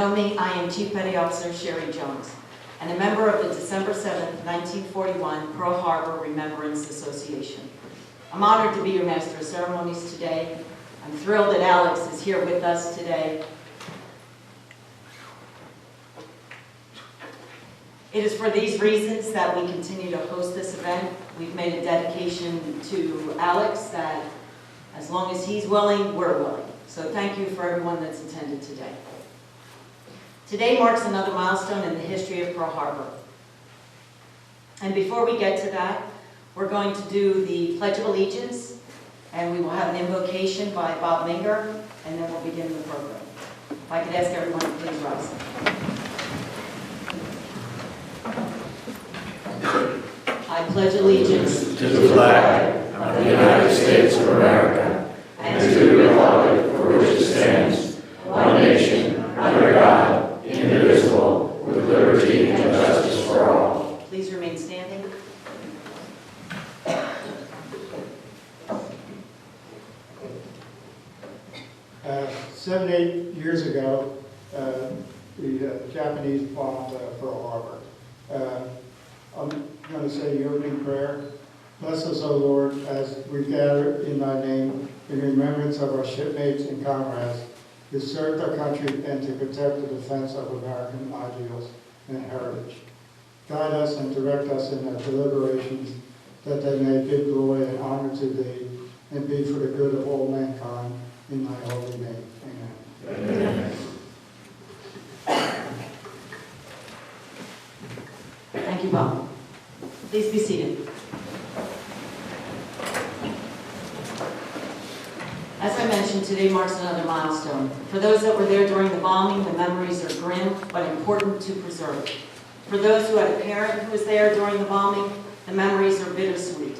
know me, I am Chief Petty Officer Sherry Jones, and a member of the December 7th, 1941 Pearl Harbor Remembrance Association. I'm honored to be your Master of Ceremonies today. I'm thrilled that Alex is here with us today. It is for these reasons that we continue to host this event. We've made a dedication to Alex that as long as he's willing, we're willing. So thank you for everyone that's attended today. Today marks another milestone in the history of Pearl Harbor. And before we get to that, we're going to do the Pledge of Allegiance, and we will have an invocation by Bob Minger, and then we'll begin the program. If I could ask everyone to please rise. I pledge allegiance to the flag of the United States of America and to the republic for which it stands, one nation, under God, indivisible, with liberty and justice for all. Please remain standing. 7-8 years ago, the Japanese bombed Pearl Harbor. I'm going to say the opening prayer. Bless us, O Lord, as we gather in thy name in remembrance of our shipmates and comrades who served our country and to protect the defense of American ideals and heritage. Guide us and direct us in our deliberations that they may give glory and honor to thee and be for the good of all mankind. In thy holy name. Amen. Amen. Thank you, Bob. Please be seated. As I mentioned, today marks another milestone. For those that were there during the bombing, the memories are grim, but important to preserve. For those who had a parent who was there during the bombing, the memories are bittersweet.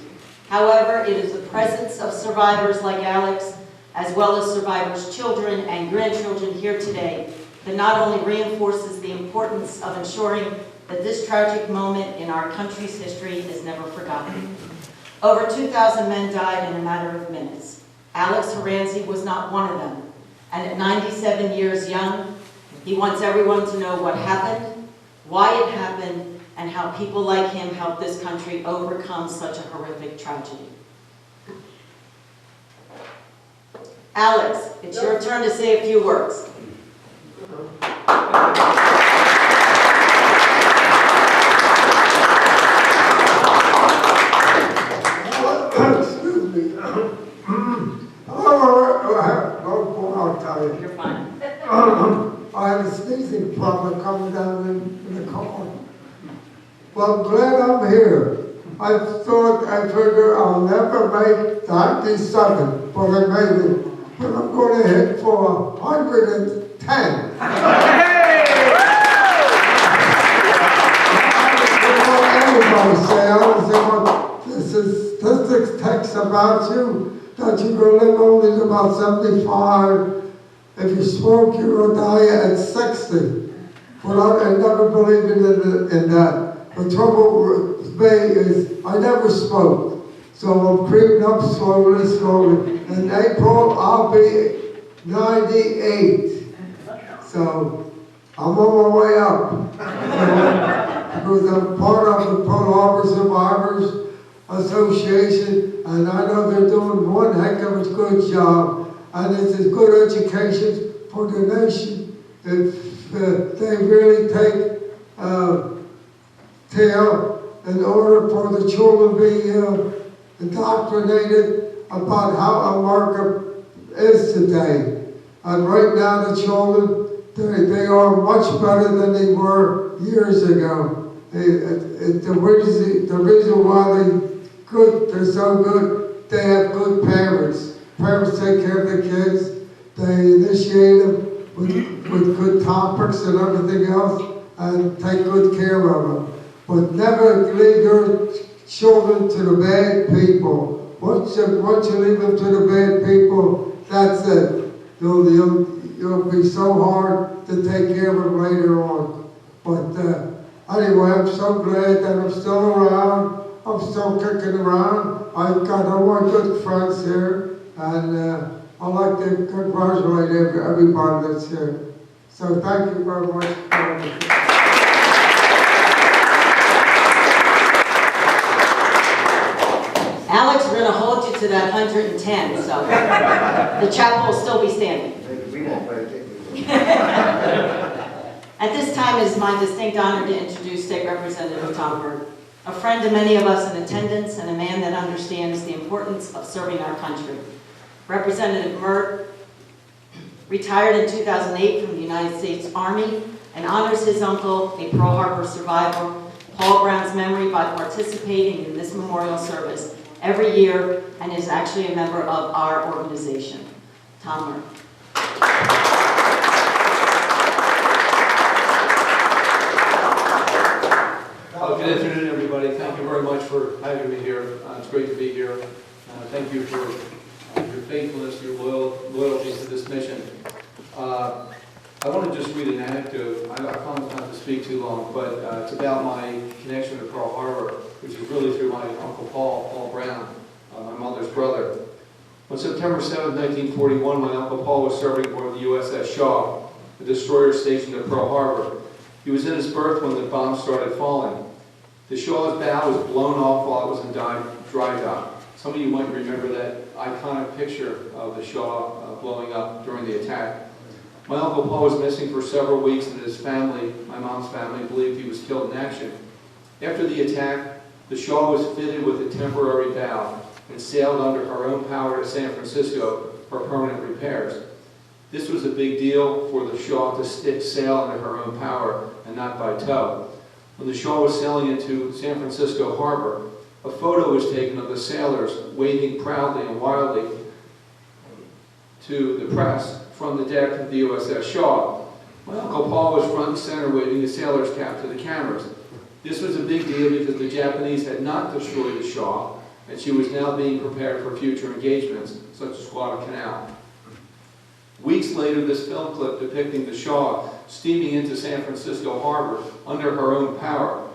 However, it is the presence of survivors like Alex, as well as survivors' children and grandchildren here today, that not only reinforces the importance of ensuring that this tragic moment in our country's history is never forgotten. Over 2,000 men died in a matter of minutes. Alex Horanzi was not one of them, and at 97 years young, he wants everyone to know what happened, why it happened, and how people like him helped this country overcome such a horrific tragedy. Alex, it's your turn to say a few words. Excuse me. I'll tell you. You're fine. I had a sneezing problem coming down in the car. Well, I'm glad I'm here. I figured I'll never make 97, but I made it. But I'm going to hit for 110. Everybody say, I don't say what the statistics text about you, that you're going to live only to about 75. If you smoke, you're going to die at 60. But I never believed in that. The trouble with me is I never smoked. So I'm creeping up slowly. In April, I'll be 98. So I'm on my way up. Because I'm part of the Pearl Harbor Survivors Association, and I know they're doing one heck of a good job. And it's a good education for the nation if they really take care in order for the children to be indoctrinated about how America is today. And right now the children, they are much better than they were years ago. The reason why they're so good, they have good parents. Parents take care of the kids. They initiate them with good topics and everything else and take good care of them. But never leave your children to the bad people. Once you leave them to the bad people, that's it. You'll be so hard to take care of them later on. But anyway, I'm so glad that I'm still around. I'm still kicking around. I've got all my good friends here, and I'd like to congratulate everybody that's here. So thank you very much. Alex, we're going to hold you to that 110, so the chapel will still be standing. We won't break it. At this time, it is my distinct honor to introduce State Representative Tom Byrd, a friend to many of us in attendance and a man that understands the importance of serving our country. Representative Byrd retired in 2008 from the United States Army and honors his uncle, a Pearl Harbor survivor, Paul Brown's memory by participating in this memorial service every year and is actually a member of our organization. Tom Byrd. Good afternoon, everybody. Thank you very much for having me here. It's great to be here. Thank you for your faithfulness, your loyalty to this mission. I want to just read an anecdote. I promise not to speak too long, but it's about my connection to Pearl Harbor, which is really through my Uncle Paul Brown, my mother's brother. On September 7, 1941, my Uncle Paul was serving aboard the USS Shaw, a destroyer stationed at Pearl Harbor. He was in his berth when the bombs started falling. The Shaw's bow was blown off while it was in dry dock. Some of you might remember that iconic picture of the Shaw blowing up during the attack. My Uncle Paul was missing for several weeks, and his family, my mom's family, believed he was killed in action. After the attack, the Shaw was fitted with a temporary bow and sailed under her own power to San Francisco for permanent repairs. This was a big deal for the Shaw to sail under her own power and not by tow. When the Shaw was sailing into San Francisco Harbor, a photo was taken of the sailors waving proudly and wildly to the press from the deck of the USS Shaw. My Uncle Paul was front and center waving the sailor's cap to the cameras. This was a big deal because the Japanese had not destroyed the Shaw, and she was now being prepared for future engagements, such as Guadalcanal. Weeks later, this film clip depicting the Shaw steaming into San Francisco Harbor under her own power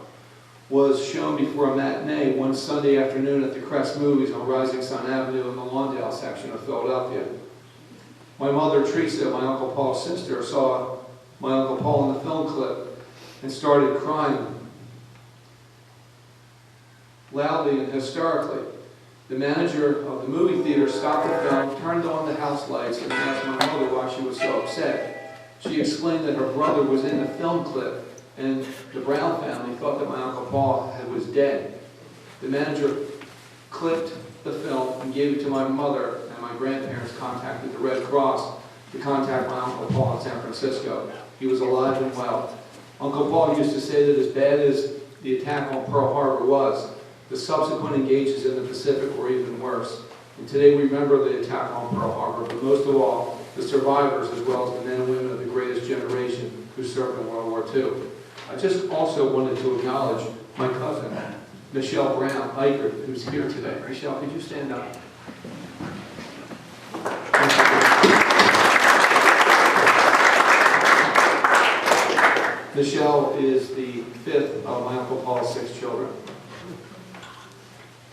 was shown before a matinee one Sunday afternoon at the Crest Movies on Rising Sun Avenue in the Lawndale section of Philadelphia. My mother, Teresa, my Uncle Paul's sister, saw my Uncle Paul in the film clip and started crying loudly and hysterically. The manager of the movie theater stopped the film, turned on the house lights, and asked my mother why she was so upset. She explained that her brother was in the film clip, and the Brown family thought that my Uncle Paul was dead. The manager clipped the film and gave it to my mother, and my grandparents contacted the Red Cross to contact my Uncle Paul in San Francisco. He was alive and well. Uncle Paul used to say that as bad as the attack on Pearl Harbor was, the subsequent engagements in the Pacific were even worse. And today we remember the attack on Pearl Harbor, but most of all, the survivors as well as the men and women of the greatest generation who served in World War II. I just also wanted to acknowledge my cousin, Michelle Brown Eichert, who's here today. Michelle, could you stand up? Michelle is the fifth of my Uncle Paul's 6 children.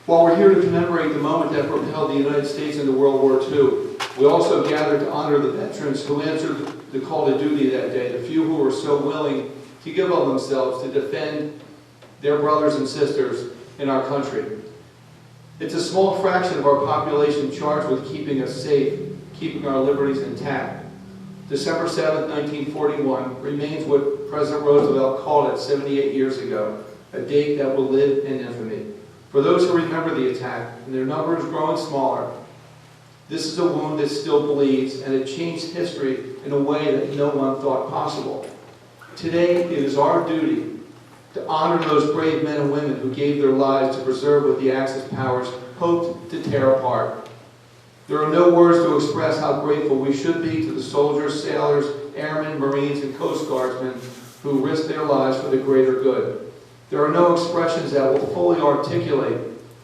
While we're here to commemorate the moment that propelled the United States into World War II, we also gather to honor the veterans who answered the call to duty that day, the few who were so willing to give of themselves to defend their brothers and sisters in our country. It's a small fraction of our population charged with keeping us safe, keeping our liberties intact. December 7, 1941 remains what President Roosevelt called it 78 years ago, a date that will live in infamy. For those who remember the attack, and their number is growing smaller, this is a wound that still bleeds, and it changed history in a way that no one thought possible. Today, it is our duty to honor those brave men and women who gave their lives to preserve what the Axis powers hoped to tear apart. There are no words to express how grateful we should be to the soldiers, sailors, airmen, Marines, and Coast Guardsmen who risked their lives for the greater good. There are no expressions that will fully articulate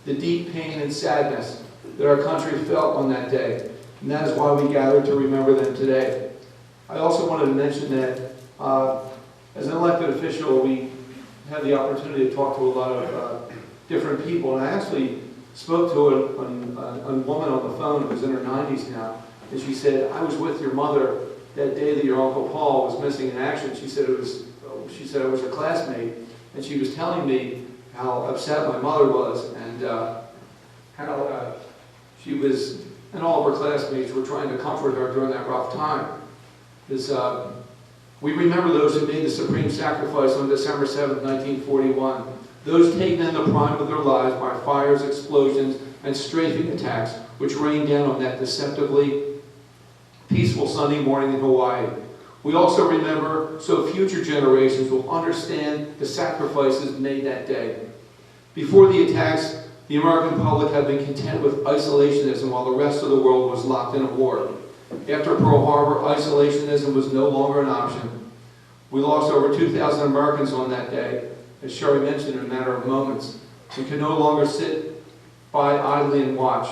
the deep pain and sadness that our country felt on that day, and that is why we gather to remember them today. I also wanted to mention that as an elected official, we had the opportunity to talk to a lot of different people, and I actually spoke to a woman on the phone who's in her 90s now, and she said, I was with your mother that day that your Uncle Paul was missing in action, she said it was her classmate, and she was telling me how upset my mother was, and how she was, and all of her classmates were trying to comfort her during that rough time. We remember those who made the supreme sacrifice on December 7th, 1941. Those taken in the prime of their lives by fires, explosions, and strafing attacks, which rained down on that deceptively peaceful Sunday morning in Hawaii. We also remember so future generations will understand the sacrifices made that day. Before the attacks, the American public had been content with isolationism while the rest of the world was locked in a war. After Pearl Harbor, isolationism was no longer an option. We lost over 2,000 Americans on that day, as Sherry mentioned, in a matter of moments. We can no longer sit by idly and watch.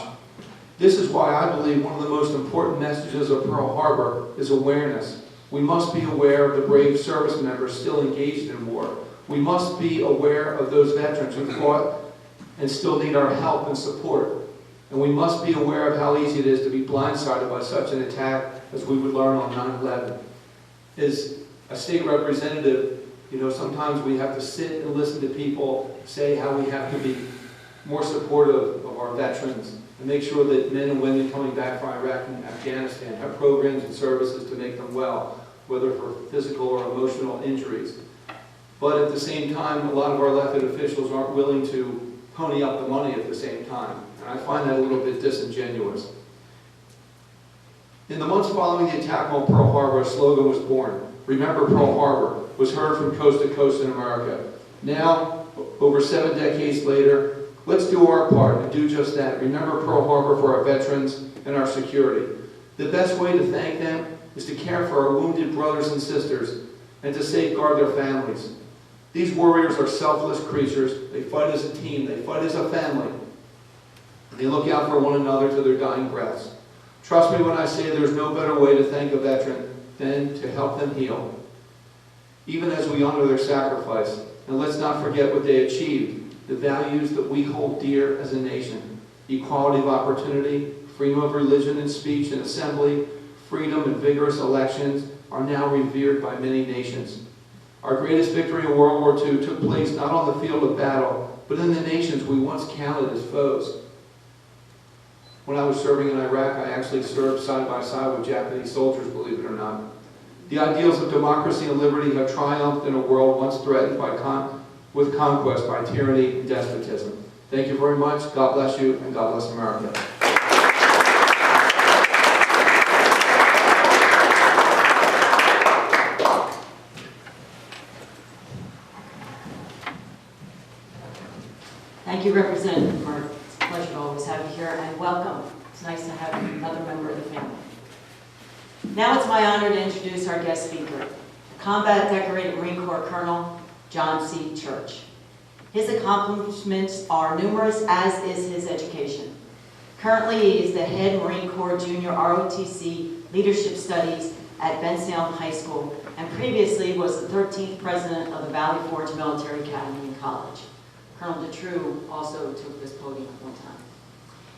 This is why I believe one of the most important messages of Pearl Harbor is awareness. We must be aware of the brave service members still engaged in war. We must be aware of those veterans who fought and still need our help and support. And we must be aware of how easy it is to be blindsided by such an attack as we would learn on 9/11. As a state representative, sometimes we have to sit and listen to people say how we have to be more supportive of our veterans and make sure that men and women coming back from Iraq and Afghanistan have programs and services to make them well, whether for physical or emotional injuries. But at the same time, a lot of our elected officials aren't willing to pony up the money at the same time. And I find that a little bit disingenuous. In the months following the attack on Pearl Harbor, a slogan was born. Remember Pearl Harbor was heard from coast to coast in America. Now, over 7 decades later, let's do our part and do just that. Remember Pearl Harbor for our veterans and our security. The best way to thank them is to care for our wounded brothers and sisters and to safeguard their families. These warriors are selfless creatures. They fight as a team. They fight as a family. They look out for one another to their dying breaths. Trust me when I say there's no better way to thank a veteran than to help them heal, even as we honor their sacrifice. And let's not forget what they achieved, the values that we hold dear as a nation: equality of opportunity, freedom of religion and speech and assembly, freedom and vigorous elections are now revered by many nations. Our greatest victory in World War II took place not on the field of battle, but in the nations we once counted as foes. When I was serving in Iraq, I actually served side by side with Japanese soldiers, believe it or not. The ideals of democracy and liberty have triumphed in a world once threatened with conquest by tyranny and despotism. Thank you very much. God bless you, and God bless America. Thank you, Representative Mark. It's a pleasure to always have you here, and welcome. It's nice to have another member of the family. Now it's my honor to introduce our guest speaker, Combat Decorated Marine Corps Colonel John C. Church. His accomplishments are numerous, as is his education. Currently, he is the head Marine Corps Junior ROTC Leadership Studies at Ben Salem High School, and previously was the 13th president of the Valley Forge Military Academy and College. Colonel DeTrue also took this podium at one time.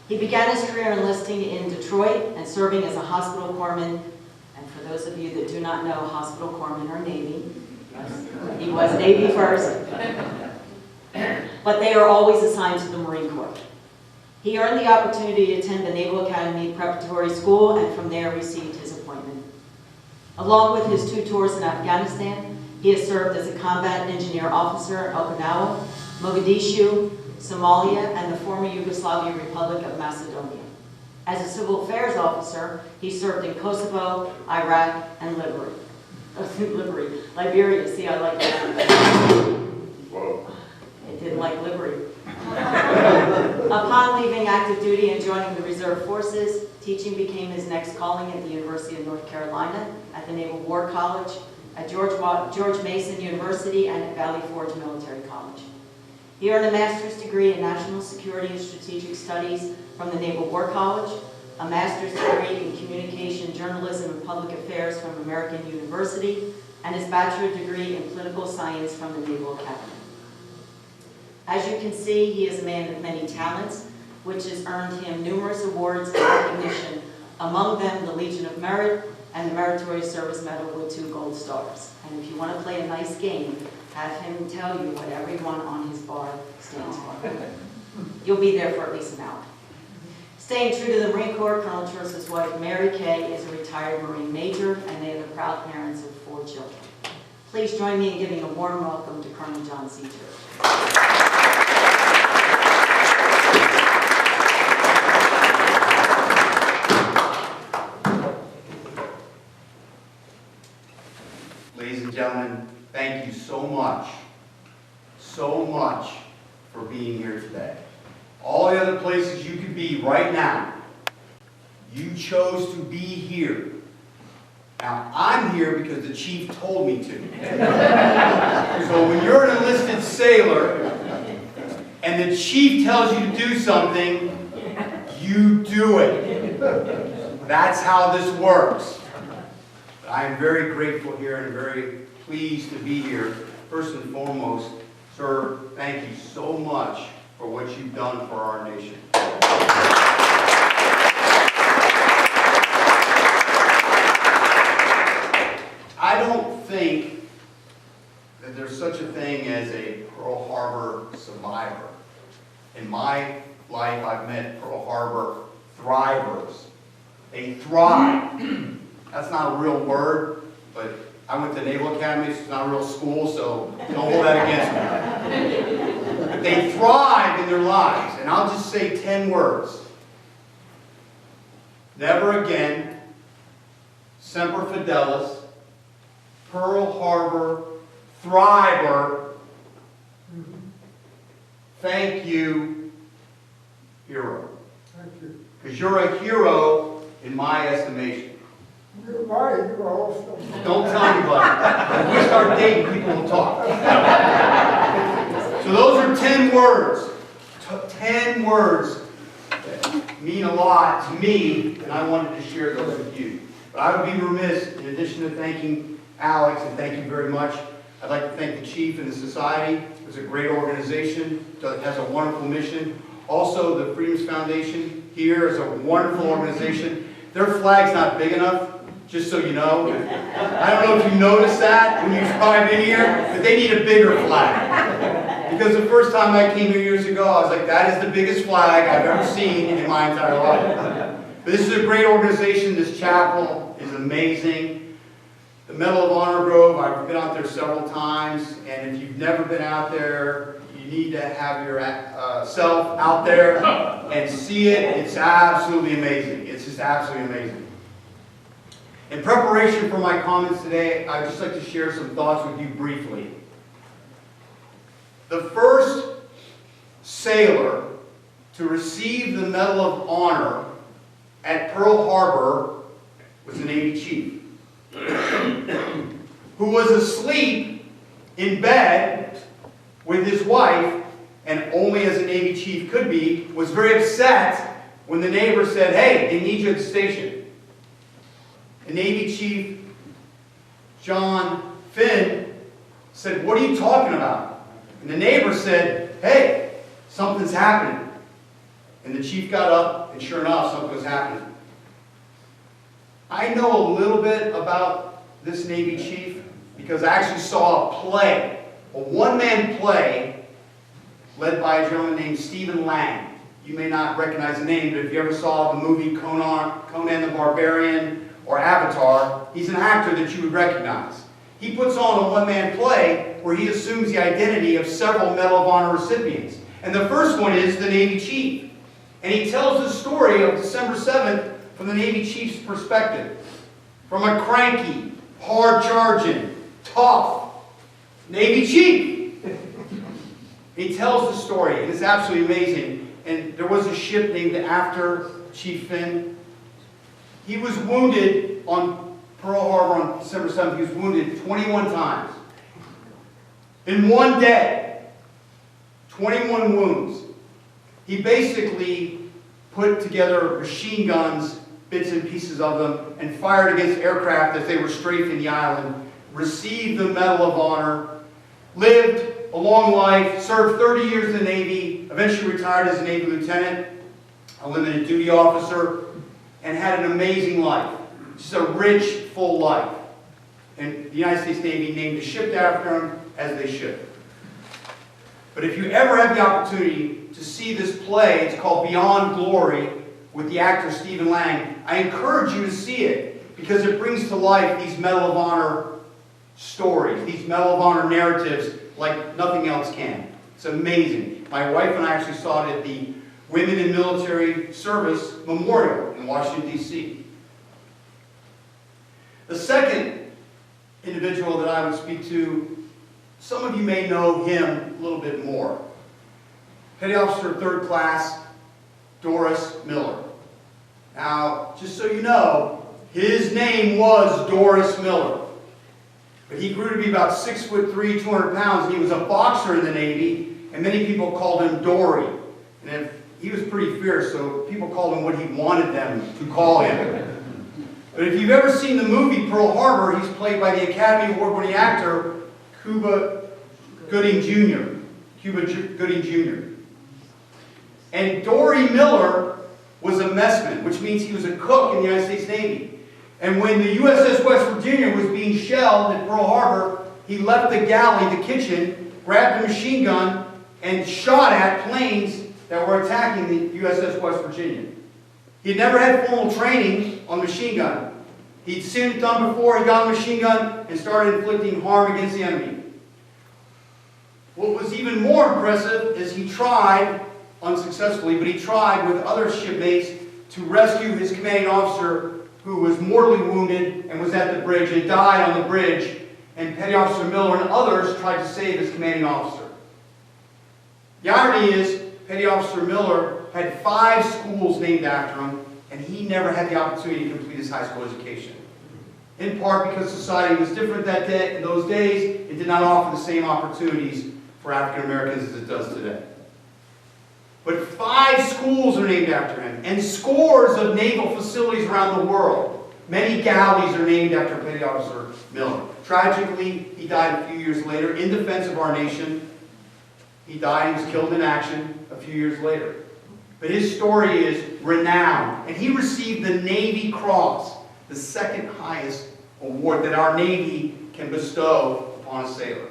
He began his career enlisting in Detroit and serving as a hospital corpsman. And for those of you that do not know, hospital corpsmen are Navy. Yes, he was Navy first. But they are always assigned to the Marine Corps. He earned the opportunity to attend the Naval Academy Preparatory School and from there received his appointment. Along with his 2 tours in Afghanistan, he has served as a combat engineer officer in Okinawa, Mogadishu, Somalia, and the former Yugoslavian Republic of Macedonia. As a civil affairs officer, he served in Kosovo, Iraq, and Liberia. See, I like that. Whoa. It didn't like Liberia. Upon leaving active duty and joining the Reserve Forces, teaching became his next calling at the University of North Carolina, at the Naval War College, at George Mason University, and at Valley Forge Military College. He earned a master's degree in National Security and Strategic Studies from the Naval War College, a master's degree in Communication, Journalism, and Public Affairs from American University, and his bachelor's degree in Political Science from the Naval Academy. As you can see, he is a man of many talents, which has earned him numerous awards and recognition, among them the Legion of Merit and the Meritorious Service Medal with 2 gold stars. And if you want to play a nice game, have him tell you what everyone on his bar stands for. You'll be there for at least an hour. Staying true to the Marine Corps, Colonel Church's wife, Mary Kay, is a retired Marine Major, and they are the proud parents of 4 children. Please join me in giving a warm welcome to Colonel John C. Church. Ladies and gentlemen, thank you so much for being here today. All the other places you could be right now, you chose to be here. Now, I'm here because the chief told me to. So when you're an enlisted sailor and the chief tells you to do something, you do it. That's how this works. I am very grateful here and very pleased to be here. First and foremost, sir, thank you so much for what you've done for our nation. I don't think that there's such a thing as a Pearl Harbor survivor. In my life, I've met Pearl Harbor thrivers. They thrive. That's not a real word, but I went to Naval Academy, so it's not a real school, so don't hold that against me. But they thrive in their lives, and I'll just say 10 words. Never again, Semper Fidelis, Pearl Harbor, thriver, thank you, hero. Thank you. Because you're a hero in my estimation. You're my hero. Don't tell anybody. When we start dating, people will talk. So those are 10 words. 10 words that mean a lot to me, and I wanted to share those with you. But I would be remiss, in addition to thanking Alex, and thank you very much, I'd like to thank the chief and the society. It's a great organization. It has a wonderful mission. Also, the Freedoms Foundation here is a wonderful organization. Their flag's not big enough, just so you know. I don't know if you noticed that when you drive in here, but they need a bigger flag. Because the first time I came here years ago, I was like, that is the biggest flag I've ever seen in my entire life. But this is a great organization. This chapel is amazing. The Medal of Honor Grove, I've been out there several times, and if you've never been out there, you need to have yourself out there and see it. It's absolutely amazing. It's just absolutely amazing. In preparation for my comments today, I'd just like to share some thoughts with you briefly. The first sailor to receive the Medal of Honor at Pearl Harbor was a Navy chief who was asleep in bed with his wife, and only as a Navy chief could be, was very upset when the neighbor said, hey, they need you at the station. The Navy Chief, John Finn, said, what are you talking about? And the neighbor said, hey, something's happening. And the chief got up, and sure enough, something was happening. I know a little bit about this Navy chief because I actually saw a play, a one-man play led by a gentleman named Stephen Lang. You may not recognize the name, but if you ever saw the movie Conan the Barbarian or Avatar, he's an actor that you would recognize. He puts on a one-man play where he assumes the identity of several Medal of Honor recipients. And the first one is the Navy chief. And he tells the story of December 7th from the Navy chief's perspective. From a cranky, hard-charging, tough Navy chief. He tells the story, and it's absolutely amazing. And there was a ship named after Chief Finn. He was wounded on Pearl Harbor on December 7th. He was wounded 21 times. In one day, 21 wounds. He basically put together machine guns, bits and pieces of them, and fired against aircraft as they were strafing the island, received the Medal of Honor, lived a long life, served 30 years in the Navy, eventually retired as a Navy lieutenant, a limited duty officer, and had an amazing life. Just a rich, full life. And the United States Navy named a ship after him, as they should. But if you ever have the opportunity to see this play, it's called Beyond Glory, with the actor Stephen Lang, I encourage you to see it, because it brings to life these Medal of Honor stories, these Medal of Honor narratives like nothing else can. It's amazing. My wife and I actually saw it at the Women in Military Service Memorial in Washington, D.C. The second individual that I would speak to, some of you may know him a little bit more. Petty Officer 3rd Class Doris Miller. Now, just so you know, his name was Doris Miller. But he grew to be about 6'3", 200 pounds, and he was a boxer in the Navy, and many people called him Dory. And he was pretty fierce, so people called him what he wanted them to call him. But if you've ever seen the movie Pearl Harbor, he's played by the Academy Award-winning actor Cuba Gooding Jr. And Dory Miller was a messman, which means he was a cook in the United States Navy. And when the USS West Virginia was being shelled at Pearl Harbor, he left the galley, the kitchen, grabbed a machine gun, and shot at planes that were attacking the USS West Virginia. He had never had formal training on machine gun. He'd seen it done before. He got a machine gun and started inflicting harm against the enemy. What was even more impressive is he tried, unsuccessfully, but he tried with other shipmates to rescue his commanding officer, who was mortally wounded and was at the bridge and died on the bridge. And Petty Officer Miller and others tried to save his commanding officer. The irony is, Petty Officer Miller had 5 schools named after him, and he never had the opportunity to complete his high school education. In part because society was different that day, in those days, it did not offer the same opportunities for African Americans as it does today. But 5 schools are named after him, and scores of naval facilities around the world. Many galleys are named after Petty Officer Miller. Tragically, he died a few years later in defense of our nation. He died, he was killed in action a few years later. But his story is renowned, and he received the Navy Cross, the second highest award that our Navy can bestow upon a sailor.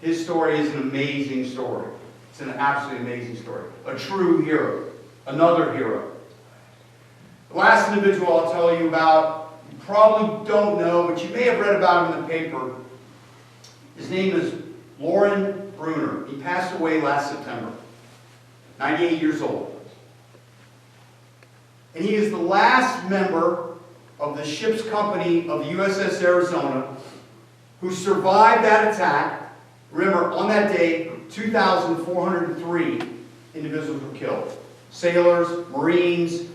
His story is an amazing story. It's an absolutely amazing story. A true hero. Another hero. The last individual I'll tell you about, you probably don't know, but you may have read about him in the paper. His name is Loren Bruner. He passed away last September. 98 years old. And he is the last member of the ship's company of the USS Arizona who survived that attack. Remember, on that day, 2,403 individuals were killed. Sailors, Marines,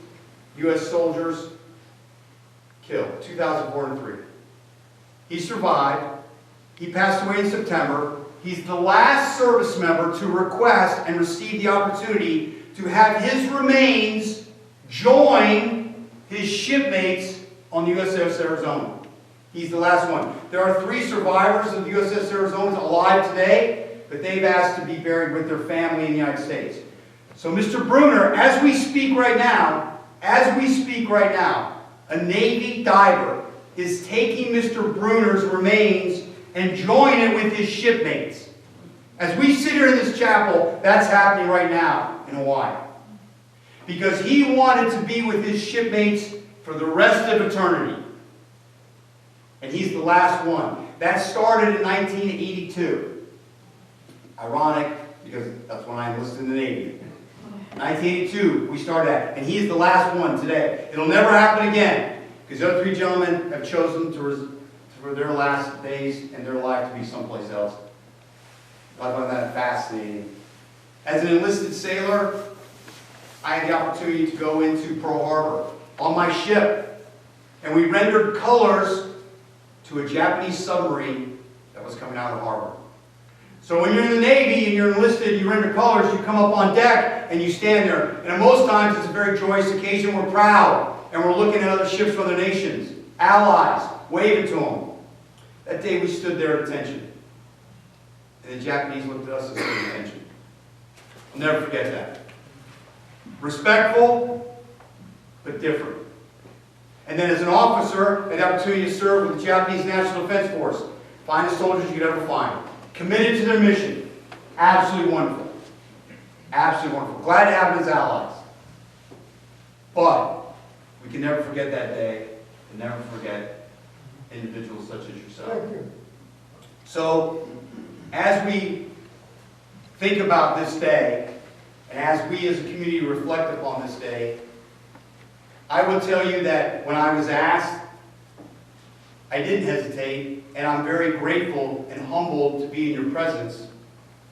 U.S. soldiers killed. 2,403. He survived. He passed away in September. He's the last service member to request and receive the opportunity to have his remains join his shipmates on the USS Arizona. He's the last one. There are 3 survivors of the USS Arizona alive today, but they've asked to be buried with their family in the United States. So Mr. Bruner, as we speak right now, a Navy diver is taking Mr. Bruner's remains and joining it with his shipmates. As we sit here in this chapel, that's happening right now in Hawaii. Because he wanted to be with his shipmates for the rest of eternity. And he's the last one. That started in 1982. Ironic, because that's when I enlisted in the Navy. 1982, we started that. And he is the last one today. It'll never happen again. Because the other 3 gentlemen have chosen for their last days and their life to be someplace else. I find that fascinating. As an enlisted sailor, I had the opportunity to go into Pearl Harbor on my ship. And we rendered colors to a Japanese submarine that was coming out of the harbor. So when you're in the Navy and you're enlisted, you render colors, you come up on deck and you stand there. And most times it's a very joyous occasion. We're proud and we're looking at other ships from other nations, allies, waving to them. That day we stood there at attention. And the Japanese looked at us and stood at attention. I'll never forget that. Respectful, but different. And then as an officer, I had the opportunity to serve with the Japanese National Defense Force. Finest soldiers you could ever find. Committed to their mission. Absolutely wonderful. Absolutely wonderful. Glad to have them as allies. But we can never forget that day and never forget individuals such as yourself. Thank you. So, as we think about this day, and as we as a community reflect upon this day, I will tell you that when I was asked, I didn't hesitate, and I'm very grateful and humbled to be in your presence.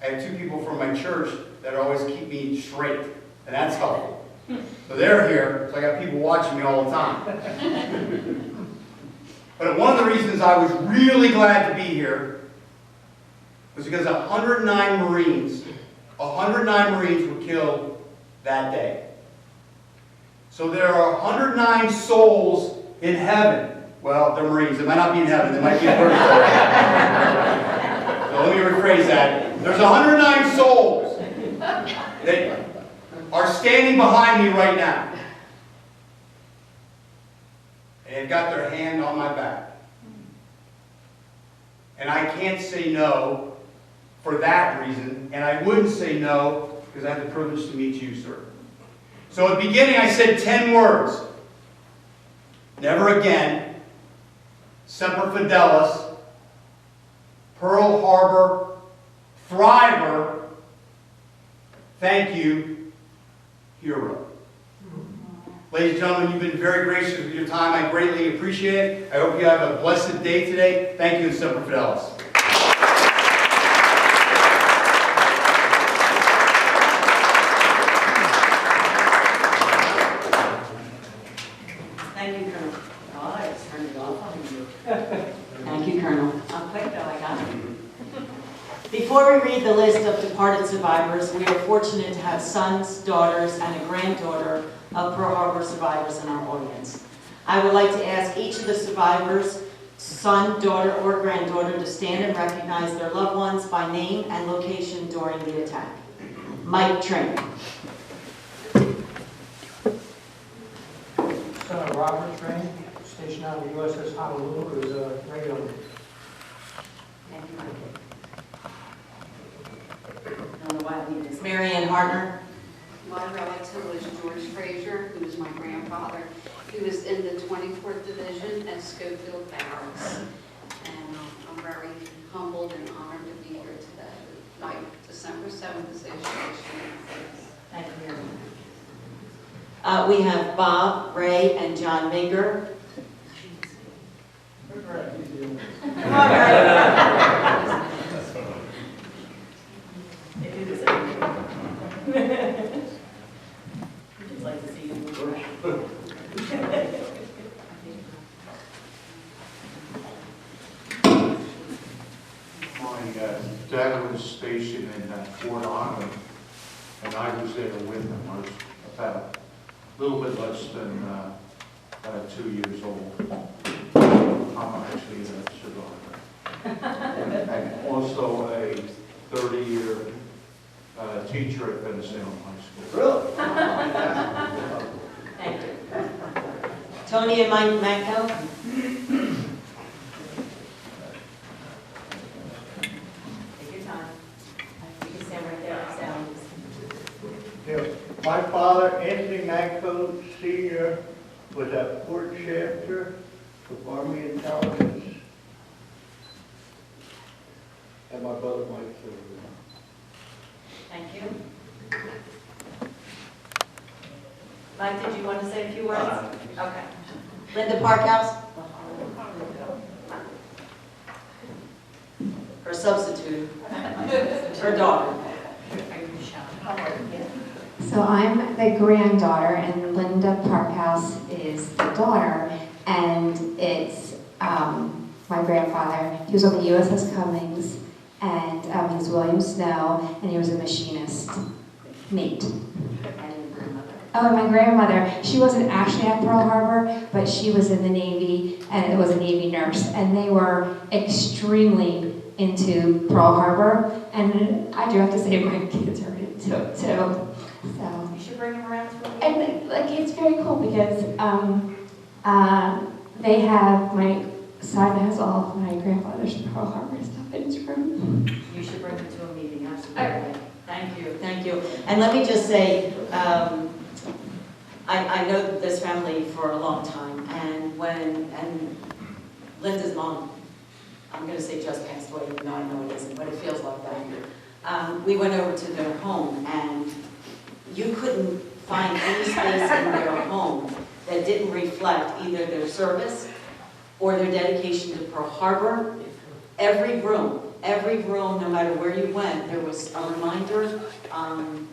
I have two people from my church that always keep me straight, and that's helpful. So they're here, so I got people watching me all the time. But one of the reasons I was really glad to be here was because 109 Marines were killed that day. So there are 109 souls in heaven. Well, they're Marines. They might not be in heaven. They might be in purgatory. So let me rephrase that. There's 109 souls that are standing behind me right now. And they've got their hand on my back. And I can't say no for that reason. And I wouldn't say no because I had the privilege to meet you, sir. So at the beginning I said 10 words. Never again. Semper Fidelis. Pearl Harbor. Thriver. Thank you. Hero. Ladies and gentlemen, you've been very gracious with your time. I greatly appreciate it. I hope you have a blessed day today. Thank you, and Semper Fidelis. Thank you, Colonel. Oh, I just turned it off on you. Thank you, Colonel. I'm quick though, I got it. Before we read the list of departed survivors, we are fortunate to have sons, daughters, and a granddaughter of Pearl Harbor survivors in our audience. I would like to ask each of the survivors, son, daughter, or granddaughter, to stand and recognize their loved ones by name and location during the attack. Mike Train. Son of Robert Train, stationed out of the USS Honolulu, is a regular. Thank you, Mike. I don't know why I need this. Mary Ann Hartner. My relative was George Frazier, who was my grandfather. He was in the 24th Division at Schofield Barracks. And I'm very humbled and honored to be here today. Like December 7th is Thank you, Mary. We have Bob, Ray, and John Minger. Come on, Ray. They do the same thing. We'd just like to see you move around. My dad was stationed in Fort Arnold, and I was there with him. I was about a little bit less than 2 years old. I'm actually a survivor. And also a 30-year teacher at Venezuela High School. Really? Thank you. Tony and Mike Manco. Take your time. You can stand right there. Sound. Yeah. My father, Anthony Manco Sr., was at Fort Shafter with Army Intelligence. And my brother Mike Silver. Thank you. Mike, did you want to say a few words? Okay. Linda Parkhouse? Her substitute. Her daughter. So I'm the granddaughter, and Linda Parkhouse is the daughter, and it's my grandfather. He was on the USS Cummings, and he was William Snow, and he was a machinist, mate. Oh, and my grandmother, she wasn't actually at Pearl Harbor, but she was in the Navy, and it was a Navy nurse, and they were extremely into Pearl Harbor, and I do have to say my kids are into it too. So You should bring him around to and like it's very cool because They have, my side has all of my grandfather's Pearl Harbor stuff in his room. You should bring it to a meeting, absolutely. Thank you, thank you. And let me just say, I know this family for a long time, and Linda's mom, I'm going to say just passed away, even though I know it isn't, but it feels like that. We went over to their home, and you couldn't find any space in their home that didn't reflect either their service or their dedication to Pearl Harbor. Every room, no matter where you went, there was a reminder.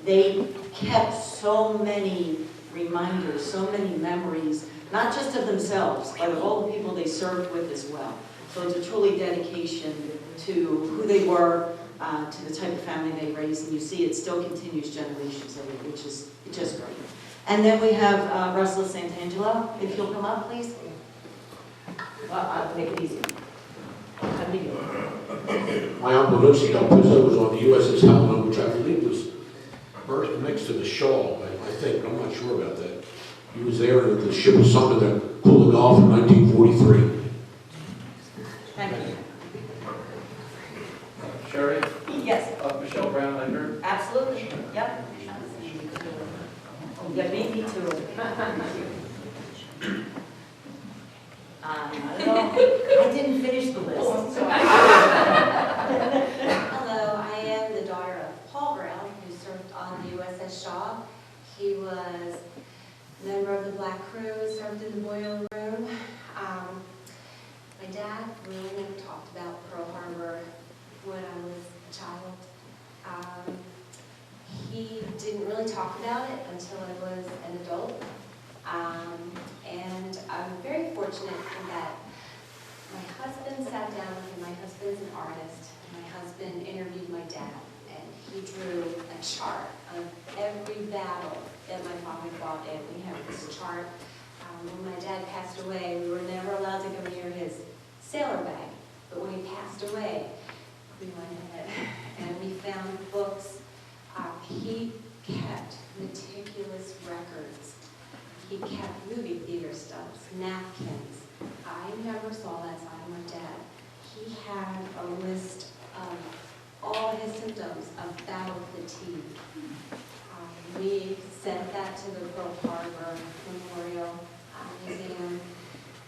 They kept so many reminders, so many memories, not just of themselves, but of all the people they served with as well. So it's a truly dedication to who they were, to the type of family they raised, and you see it still continues generations of it, which is just great. And then we have Russell Santangelo, if you'll come up, please. I'll make it easy. How do you do? My uncle Lucy Delpizzo was on the USS Helen, which I believe was berthed next to the Shaw, I think. I'm not sure about that. He was there, and the ship was sunk in the Pool of Gulf in 1943. Thank you. Sherry? Yes. Michelle Brown, I heard. Absolutely. Yep. You beat me to it. Not at all. I didn't finish the list. Hello, I am the daughter of Paul Brown, who served on the USS Shaw. He was a member of the Black Crew, served in the boiler room. My dad really never talked about Pearl Harbor when I was a child. He didn't really talk about it until I was an adult. And I'm very fortunate in that my husband sat down with me. My husband's an artist. My husband interviewed my dad, and he drew a chart of every battle that my father fought in. We have this chart. When my dad passed away, we were never allowed to go near his sailor bag. But when he passed away, we went ahead and we found books. He kept meticulous records. He kept movie theater stubs, napkins. I never saw that side of my dad. He had a list of all his symptoms of battle fatigue. We sent that to the Pearl Harbor Memorial Museum,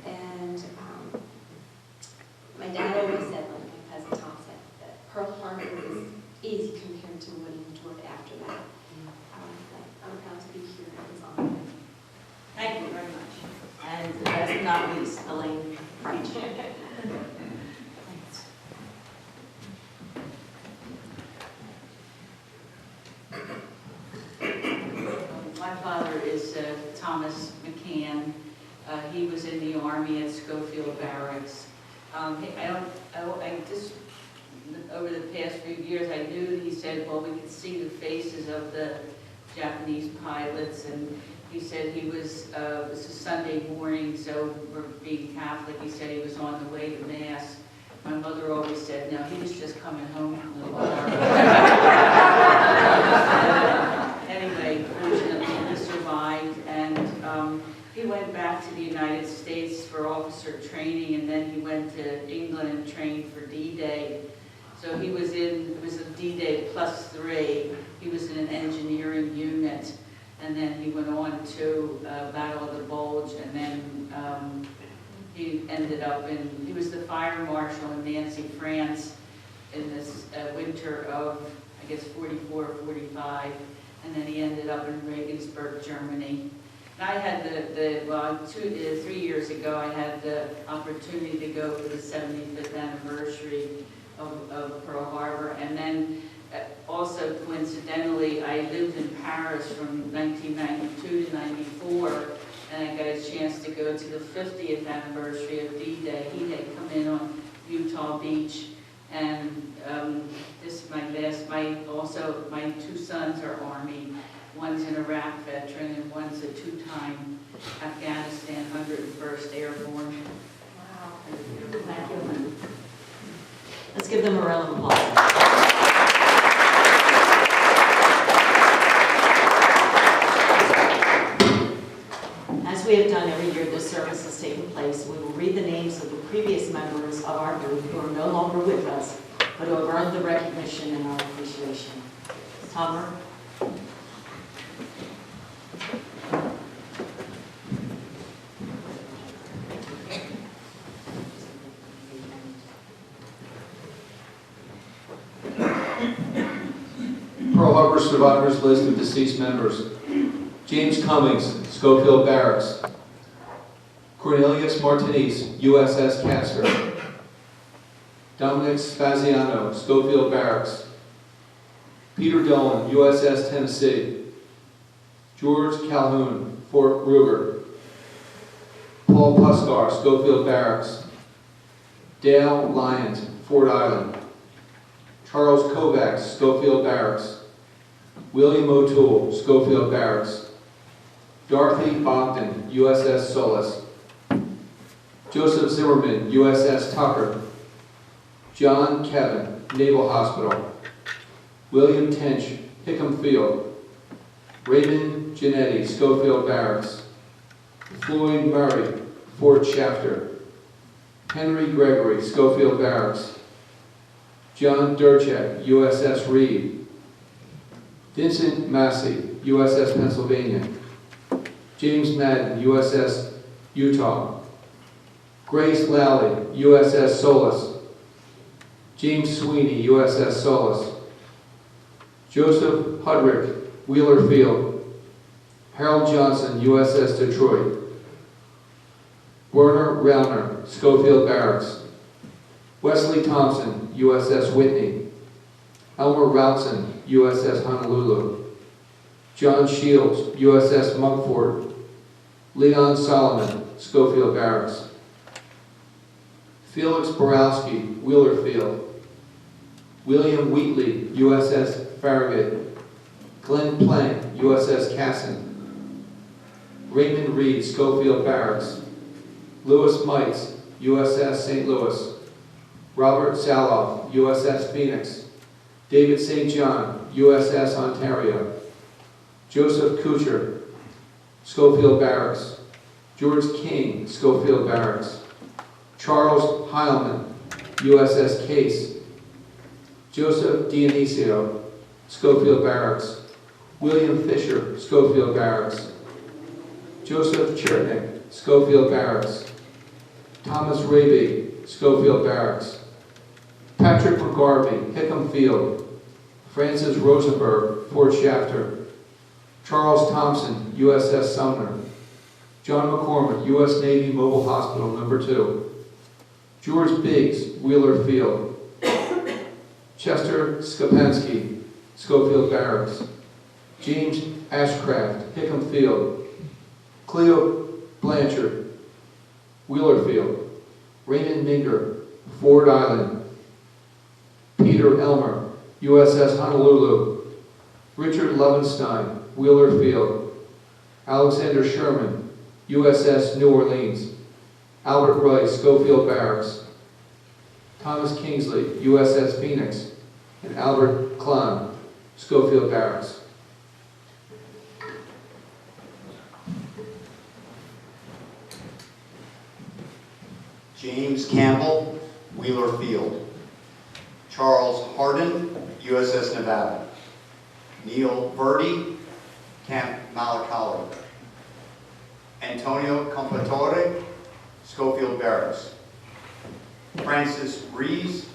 and my dad always said, like my cousin Tom said, that Pearl Harbor was easy compared to what he endured after that. I'm proud to be here at his honor. Thank you very much. And last but not least, Elaine French. Thanks. My father is Thomas McCann. He was in the Army at Schofield Barracks. Over the past few years, I knew that he said, well, we could see the faces of the Japanese pilots, and he said he was, it was a Sunday morning, so we're being Catholic, he said he was on the way to Mass. My mother always said, no, he was just coming home from the bar. Anyway, fortunately, he survived, and he went back to the United States for officer training, and then he went to England and trained for D-Day. So he was in, it was a D-Day +3. He was in an engineering unit, and then he went on to Battle of the Bulge, and then he ended up in, he was the fire marshal in Nancy, France, in this winter of, I guess, 44 or 45, and then he ended up in Regensburg, Germany. And I had well, 3 years ago, I had the opportunity to go for the 75th anniversary of Pearl Harbor, and then also coincidentally, I lived in Paris from 1992 to 94, and I got a chance to go to the 50th anniversary of D-Day. He had come in on Utah Beach, and this is my last, my two sons are Army. One's an Iraq veteran, and one's a two-time Afghanistan 101st Airborne. Wow. Thank you. Let's give them a round of applause. As we have done every year, this service is members of our group who are no longer with us, but who have earned the recognition and our appreciation. Tomer. Pearl Harbor survivors list of deceased members. James Cummings, Schofield Barracks. Cornelius Martinez, USS Castor. Dominic Spaziano, Schofield Barracks. Peter Dillon, USS Tennessee. George Calhoun, Fort Ruger. Paul Puskar, Schofield Barracks. Dale Lyons, Fort Island. Charles Kovacs, Schofield Barracks. William O'Toole, Schofield Barracks. Dorothy Bogdan, USS Solace. Joseph Zimmerman, USS Tucker. John Kevin, Naval Hospital. William Tench, Hickam Field. Raymond Giannetti, Schofield Barracks. Floyd Murray, Fort Shafter. Henry Gregory, Schofield Barracks. John Durchek, USS Reed. Vincent Massey, USS Pennsylvania. James Madden, USS Utah. Grace Lally, USS Solace. James Sweeney, USS Solace. Joseph Hudrick, Wheeler Field. Harold Johnson, USS Detroit. Werner Rauner, Schofield Barracks. Wesley Thompson, USS Whitney. Elmer Routson, USS Honolulu. John Shields, USS Monkford. Leon Solomon, Schofield Barracks. Felix Borowski, Wheeler Field. William Wheatley, USS Farragut. Glenn Plank, USS Cassin. Raymond Reed, Schofield Barracks. Louis Mites, USS St. Louis. Robert Saloff, USS Phoenix. David St. John, USS Ontario. Joseph Kuchar, Schofield Barracks. George King, Schofield Barracks. Charles Heilman, USS Case. Joseph Dionisio, Schofield Barracks. William Fisher, Schofield Barracks. Joseph Chertnick, Schofield Barracks. Thomas Raby, Schofield Barracks. Patrick McGarvey, Hickam Field. Francis Rosenberg, Fort Shafter. Charles Thompson, USS Sumner. John McCormick, U.S. Navy Mobile Hospital, No. 2. George Biggs, Wheeler Field. Chester Skapansky, Schofield Barracks. James Ashcraft, Hickam Field. Cleo Blanchard, Wheeler Field. Raymond Minger, Ford Island. Peter Elmer, USS Honolulu. Richard Levenstein, Wheeler Field. Alexander Sherman, USS New Orleans. Albert Rice, Schofield Barracks. Thomas Kingsley, USS Phoenix. And Albert Klein, Schofield Barracks. James Campbell, Wheeler Field. Charles Hardin, USS Nevada. Neil Verdi, Camp Malakali. Antonio Compatore, Schofield Barracks. Francis Rees,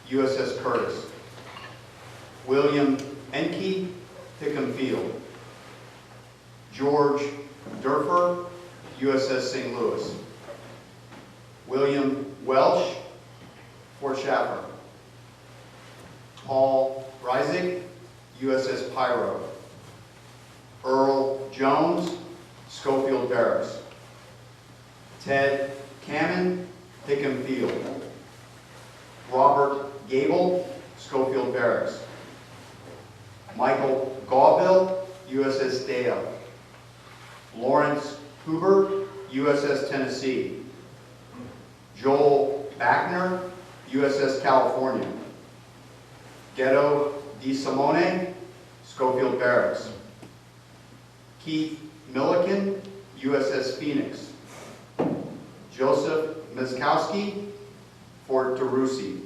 USS Curtis. William Enke, Hickam Field. George Durfer, USS St. Louis. William Welsh, Fort Shaffer. Paul Reisig, USS Pyro. Earl Jones, Schofield Barracks. Ted Cannon, Hickam Field. Robert Gable, Schofield Barracks. Michael Gauville, USS Dale. Lawrence Huber, USS Tennessee. Joel Backner, USS California. Ghetto Di Simone, Schofield Barracks. Keith USS Phoenix. Joseph Miskowski, Fort DeRussy.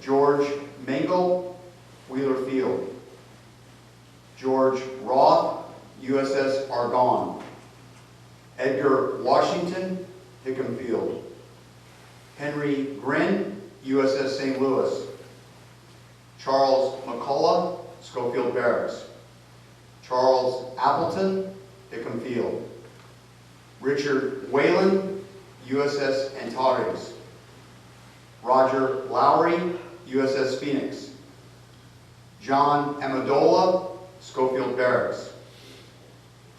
George Mingle, Wheeler Field. George Roth, USS Argonne. Edgar Washington, Hickam Field. Henry Grin, USS St. Louis. Charles McCullough, Schofield Barracks. Charles Appleton, Hickam Field. Richard Whalen, USS Antares. Roger Lowry, USS Phoenix. John Amendola, Schofield Barracks.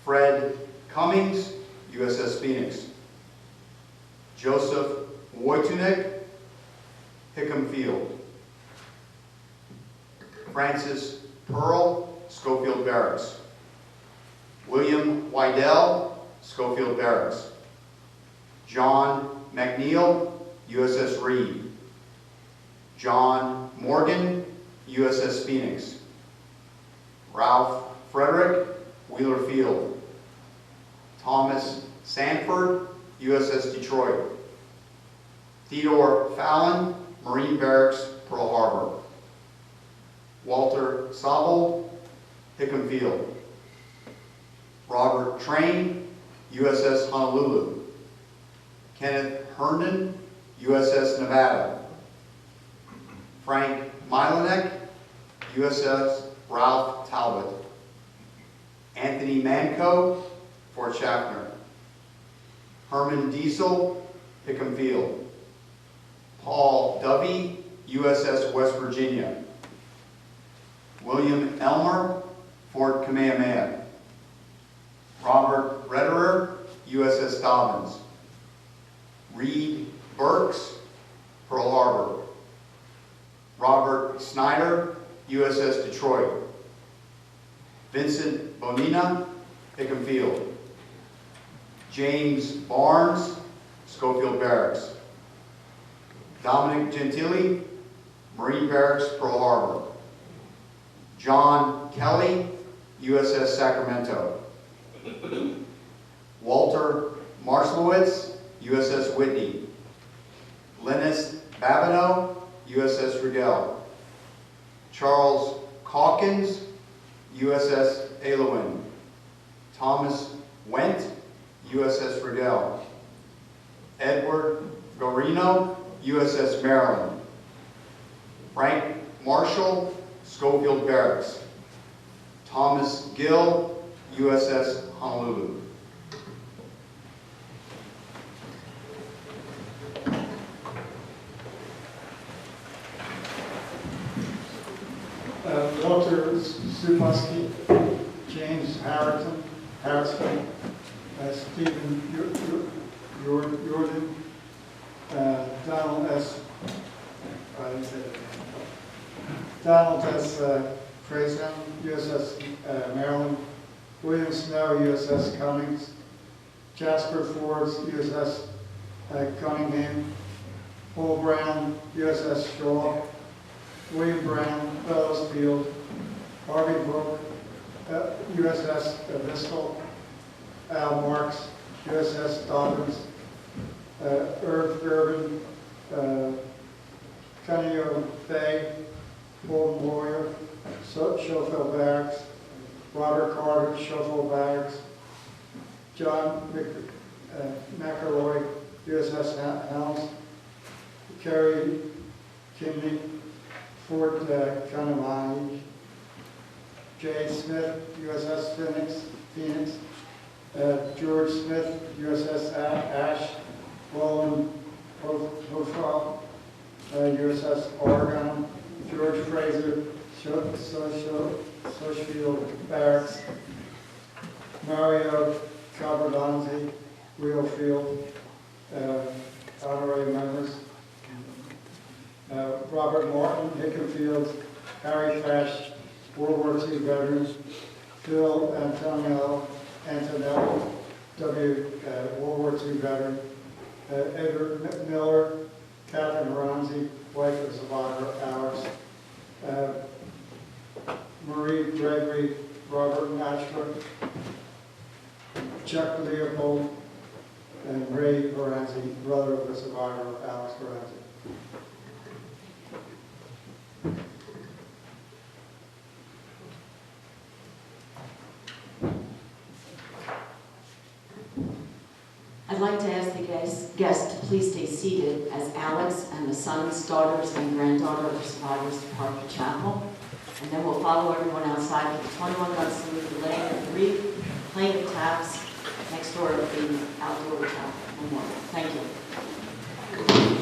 Fred Cummings, USS Phoenix. Joseph Wojtunek, Hickam Field. Francis Pearl, Schofield Barracks. William Wydell, Schofield Barracks. John McNeil, USS Reed. John Morgan, USS Phoenix. Ralph Frederick, Wheeler Field. Thomas Sanford, USS Detroit. Theodore Fallon, Marine Barracks, Pearl Harbor. Walter Sobel, Hickam Field. Robert Train, USS Honolulu. Kenneth Herndon, USS Nevada. Frank Milanek, USS Ralph Talbot. Anthony Manco, Fort Schaffner. Herman Diesel, Hickam Field. Paul Dovey, USS West Virginia. William Elmer, Fort Kamehameha. Robert Rederer, USS Dobbins. Reed Burks, Pearl Harbor. Robert Snyder, USS Detroit. Vincent Bonina, Hickam Field. James Barnes, Schofield Barracks. Dominic Gentili, Marine Barracks, Pearl Harbor. John Kelly, USS Sacramento. Walter Marslowitz, USS Whitney. Linus Babineau, USS Riddell. Charles Calkins, USS Aylwin. Thomas Went, USS Riddell. Edward Gorino, USS Maryland. Frank Marshall, Schofield Barracks. Thomas Gill, USS Honolulu. Walter Supaski, James Harrison, Stephen Jordan, Donald S. Donald S. Fraser, USS Maryland. William Snow, USS Cummings. Jasper Forbes, USS Cunningham. Paul Brown, USS Shaw. William Brown, Bellows Field. Harvey Brook, USS Bristol. Al Marks, USS Dobbins. Irv Gerben, Cunningham Bay. Paul Moyer, Schofield Barracks. Robert Carter, Schofield Barracks. John McElroy, USS Helms. Kerry Kimney, Fort Kaneohe. J. Smith, USS Phoenix. George Smith, USS Ash. Roland Hofrath, USS Oregon. George Fraser, Sochfield Barracks. Mario Cabardonzi, Wheel Field, honorary members. Robert Martin, Hickam Field. Harry Fash, World War II veteran. Phil Antonelli, World War II veteran. Edward Miller, Catherine Ramsey, wife of survivor ours. Marie Gregory, Robert Natchler, Chuck Leopold, and Ray Varanzi, brother of the survivor Alex Varanzi. like to ask the guests to please stay seated as Alex and the sons, daughters, and granddaughter of the survivors depart the chapel. And then we'll follow everyone outside with the 21 gun salute, the laying of the wreath, playing the taps next door of the outdoor chapel memorial. Thank you.